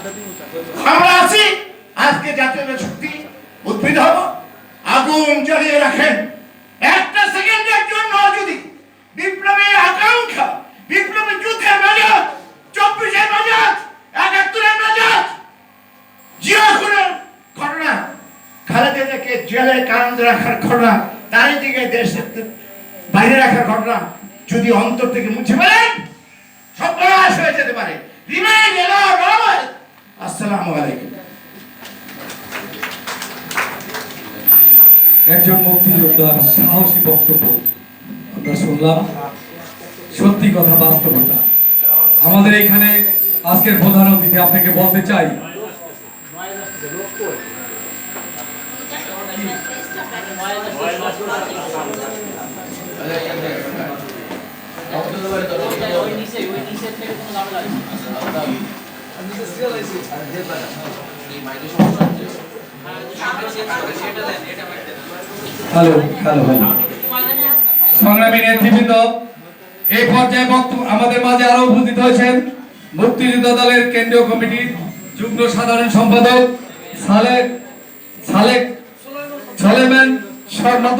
আমরা আছি, আজকে জাতীয় শক্তি উদ্ভিদ হব, আগুন জ্বালিয়ে রাখেন। একটা সেকেন্ডের জন্য যদি বিপ্লবীর আকাঙ্ক্ষা, বিপ্লবী যুদ্ধের নাজাত, 24-এর নাজাত, 71-এর নাজাত, জিয়া খুনের ঘটনা, খালেদাকে জেলে কারান্দ রাখার ঘটনা, চারিদিকে দেশের বাইরে রাখার ঘটনা যদি অন্তর থেকে মুছে ফেলেন, সর্বনাশ হয়ে যেতে পারে। আসসালামু আলাইকুম। একজন মুক্তিযোদ্ধার সাহসী বক্তব্য আমরা শুনলাম, সত্যি কথা, বাস্তবতা। আমাদের এখানে আজকের প্রধান অতিথি আপনাকে বলতে চাই, সংগ্রামী নেতৃবৃন্দ, এই পর্যায়ে বক্তব্য আমাদের মাঝে আরো উপস্থিত হয়েছেন মুক্তিযোদ্ধা দলের কেন্দ্রীয় কমিটির যুগ্ম সাধারণ সম্পাদক সালেক সালেমান শর্মা।